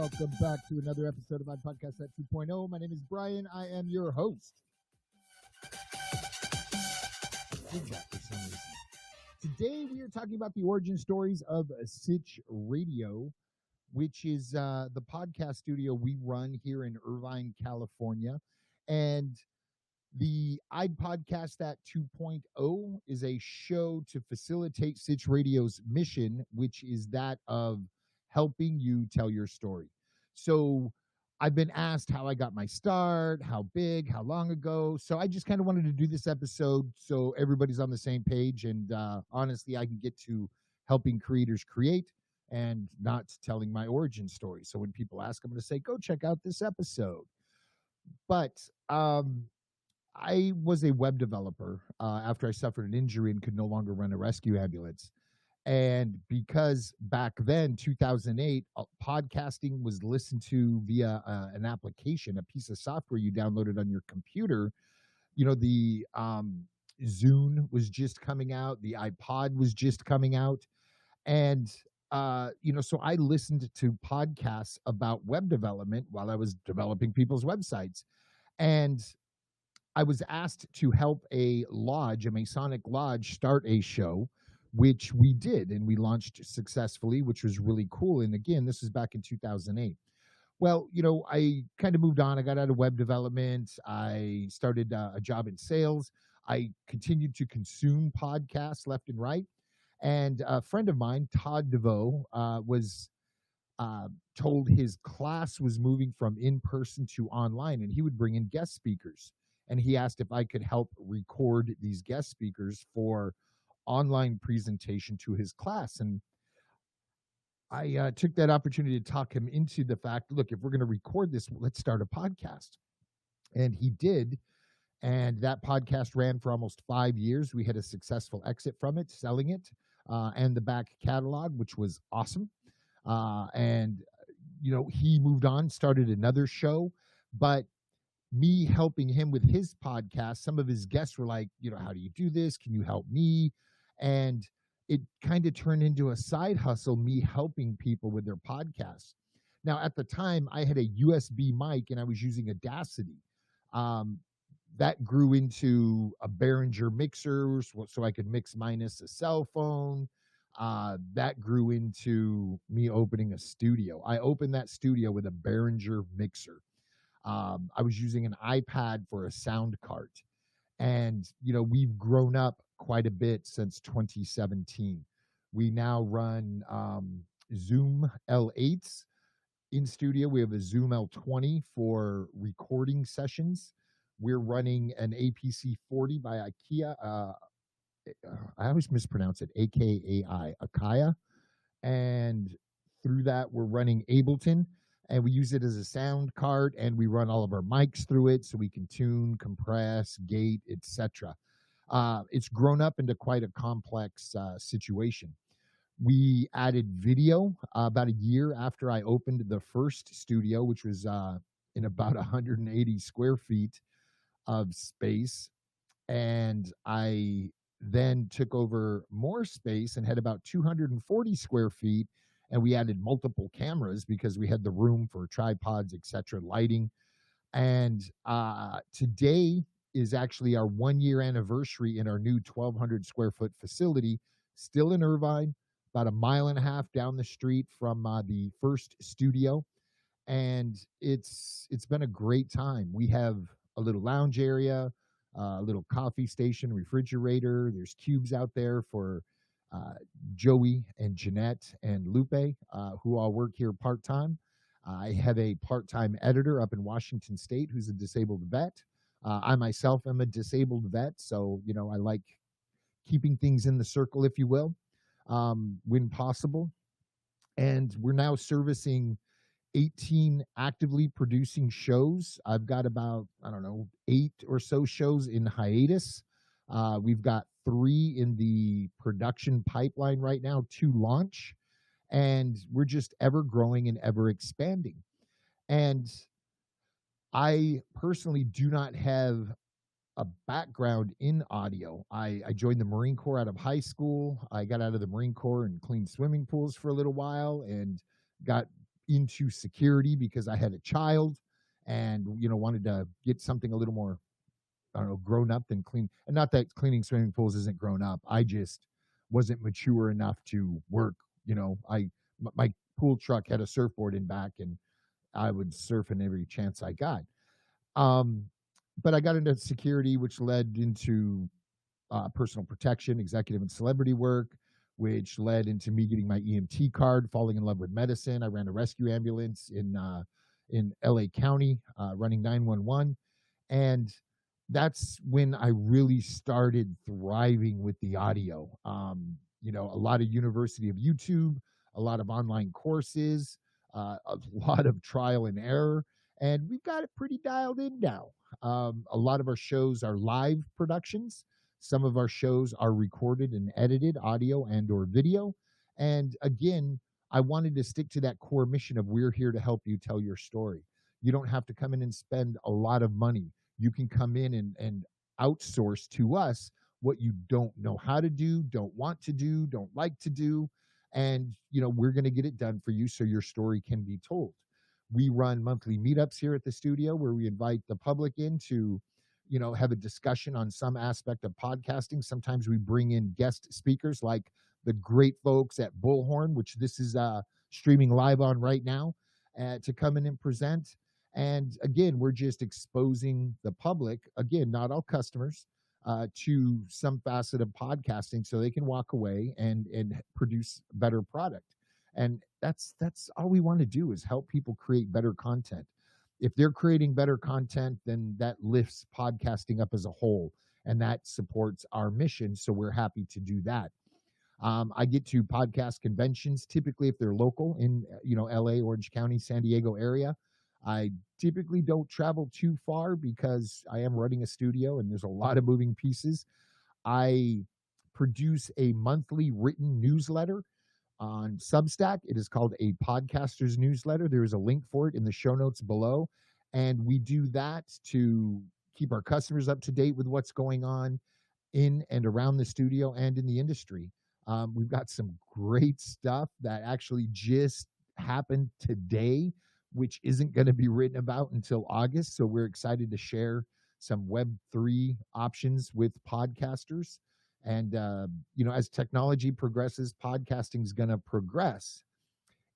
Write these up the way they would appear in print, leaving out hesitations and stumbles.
welcome back to another episode of my podcast at 2.0. My name is Brian. I am your host. Did that for some reason. Today we are talking about the origin stories of Sitch Radio, which is the podcast studio we run here in Irvine, California. And the iPodcast at 2.0 is a show to facilitate Sitch Radio's mission, which is that of helping you tell your story. So I've been asked how I got my start, how big, how long ago. So I just kind of wanted to do this episode so everybody's on the same page. And honestly, I can get to helping creators create and not telling my origin story. So when people ask, I'm going to say, go check out this episode. But I was a web developer after I suffered an injury and could no longer run a rescue ambulance. And because back then, 2008, podcasting was listened to via an application, a piece of software you downloaded on your computer. You know, the Zune was just coming out. The iPod was just coming out. And, so I listened to podcasts about web development while I was developing people's websites. And I was asked to help a lodge, a Masonic lodge, start a show, which we did, and we launched successfully, which was really cool. And again, this was back in 2008. Well, I kind of moved on. I got out of web development. I started a job in sales. I continued to consume podcasts left and right. And a friend of mine, Todd DeVoe, was told his class was moving from in-person to online, and he would bring in guest speakers. And he asked if I could help record these guest speakers for online presentation to his class. And I took that opportunity to talk him into the fact, look, if we're going to record this, let's start a podcast. And he did. And that podcast ran for almost 5 years. We had a successful exit from it, selling it, and the back catalog, which was awesome. He moved on, started another show. But me helping him with his podcast, some of his guests were like, how do you do this? Can you help me? And it kind of turned into a side hustle, me helping people with their podcasts. Now, at the time, I had a USB mic and I was using Audacity. That grew into a Behringer mixer so I could mix minus a cell phone. That grew into me opening a studio. I opened that studio with a Behringer mixer. I was using an iPad for a sound cart. And, we've grown up quite a bit since 2017. We now run Zoom L8s in studio. We have a Zoom L20 for recording sessions. We're running an APC 40 by IKEA. I always mispronounce it, AKAI, Akaya. And through that, we're running Ableton. And we use it as a sound card, and we run all of our mics through it so we can tune, compress, gate, etc. It's grown up into quite a complex situation. We added video about a year after I opened the first studio, which was in about 180 square feet of space. And I then took over more space and had about 240 square feet. And we added multiple cameras because we had the room for tripods, etc., lighting. And today is actually our 1-year anniversary in our new 1,200 square foot facility, still in Irvine, about 1.5 miles down the street from the first studio. And it's been a great time. We have a little lounge area, a little coffee station, refrigerator. There's cubes out there for Joey and Jeanette and Lupe, who all work here part-time. I have a part-time editor up in Washington State who's a disabled vet. I myself am a disabled vet, so, I like keeping things in the circle, if you will, when possible. And we're now servicing 18 actively producing shows. I've got about, 8 or so shows in hiatus. We've got 3 in the production pipeline right now to launch, and we're just ever growing and ever expanding. And I personally do not have a background in audio. I joined the Marine Corps out of high school. I got out of the Marine Corps and cleaned swimming pools for a little while and got into security because I had a child and, wanted to get something a little more, I don't know, grown up than clean. And not that cleaning swimming pools isn't grown up. I just wasn't mature enough to work. My pool truck had a surfboard in back, and I would surf in every chance I got. Um, but I got into security, which led into personal protection, executive and celebrity work, which led into me getting my EMT card, falling in love with medicine. I ran a rescue ambulance in LA County, running 911, and that's when I really started thriving with the audio. A lot of University of YouTube, a lot of online courses, a lot of trial and error, and we've got it pretty dialed in now. A lot of our shows are live productions. Some of our shows are recorded and edited, audio and or video. And again, I wanted to stick to that core mission of we're here to help you tell your story. You don't have to come in and spend a lot of money. You can come in and outsource to us what you don't know how to do, don't want to do, don't like to do. And, we're going to get it done for you so your story can be told. We run monthly meetups here at the studio where we invite the public in to, have a discussion on some aspect of podcasting. Sometimes we bring in guest speakers like the great folks at Bullhorn, which this is streaming live on right now, to come in and present. And again, we're just exposing the public, again, not all customers, to some facet of podcasting so they can walk away and produce better product. And that's all we want to do is help people create better content. If they're creating better content, then that lifts podcasting up as a whole, and that supports our mission. So we're happy to do that. I get to podcast conventions, typically if they're local in, LA, Orange County, San Diego area. I typically don't travel too far because I am running a studio and there's a lot of moving pieces. I produce a monthly written newsletter on Substack. It is called a podcaster's newsletter. There is a link for it in the show notes below. And we do that to keep our customers up to date with what's going on in and around the studio and in the industry. We've got some great stuff that actually just happened today, which isn't going to be written about until August. So we're excited to share some Web3 options with podcasters. And, as technology progresses, podcasting is going to progress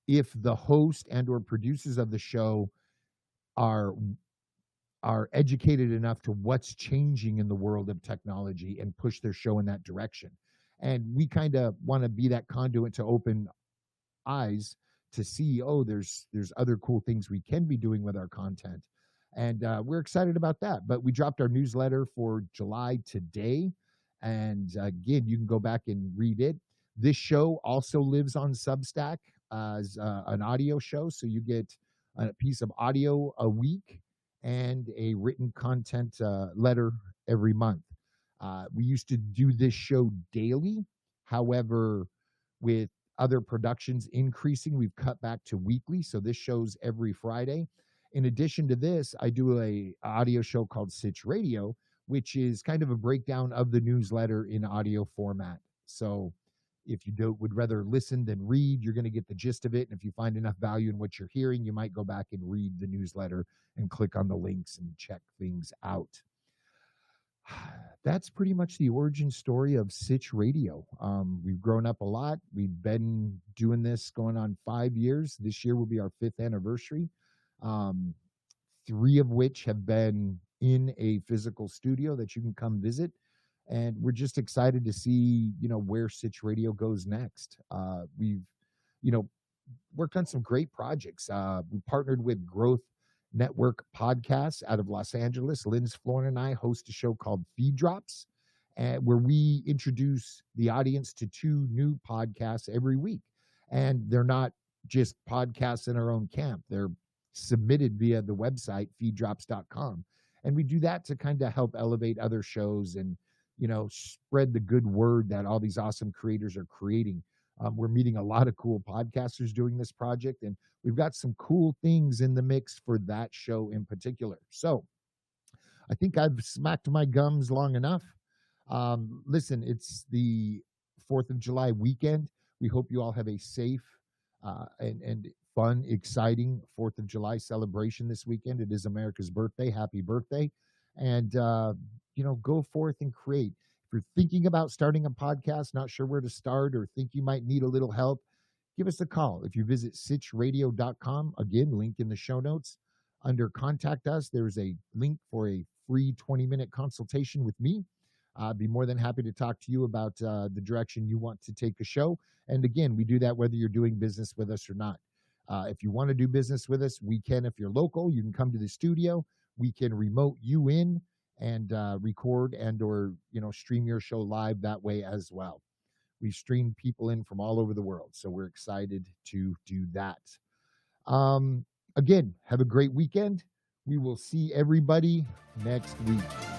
if the host and or producers of the show are educated enough to what's changing in the world of technology and push their show in that direction. And we kind of want to be that conduit to open eyes to see, there's other cool things we can be doing with our content. And we're excited about that. But we dropped our newsletter for July today. And again, you can go back and read it. This show also lives on Substack as an audio show. So you get a piece of audio a week and a written content letter every month. We used to do this show daily. However, with other productions increasing, we've cut back to weekly. So this show's every Friday. In addition to this, I do a audio show called Sitch Radio, which is kind of a breakdown of the newsletter in audio format. So if you would rather listen than read, you're going to get the gist of it. And if you find enough value in what you're hearing, you might go back and read the newsletter and click on the links and check things out. That's pretty much the origin story of Sitch Radio. We've grown up a lot. We've been doing this going on 5 years. This year will be our 5th anniversary, 3 of which have been in a physical studio that you can come visit. And we're just excited to see, where Sitch Radio goes next. We've, worked on some great projects. We partnered with Growth Network Podcasts out of Los Angeles. Linz Florin and I host a show called Feed Drops, where we introduce the audience to 2 new podcasts every week. And they're not just podcasts in our own camp. They're submitted via the website, feeddrops.com. And we do that to kind of help elevate other shows and, spread the good word that all these awesome creators are creating. We're meeting a lot of cool podcasters doing this project, and we've got some cool things in the mix for that show in particular. So I think I've smacked my gums long enough. Listen, it's the 4th of July weekend. We hope you all have a safe and fun, exciting 4th of July celebration this weekend. It is America's birthday. Happy birthday. And, go forth and create. If you're thinking about starting a podcast, not sure where to start, or think you might need a little help, give us a call. If you visit sitchradio.com, again, link in the show notes, under contact us, there's a link for a free 20-minute consultation with me. I'd be more than happy to talk to you about the direction you want to take the show. And again, we do that whether you're doing business with us or not. If you want to do business with us, we can. If you're local, you can come to the studio. We can remote you in and record and or stream your show live that way as well. We stream people in from all over the world, so we're excited to do that. Again, have a great weekend. We will see everybody next week.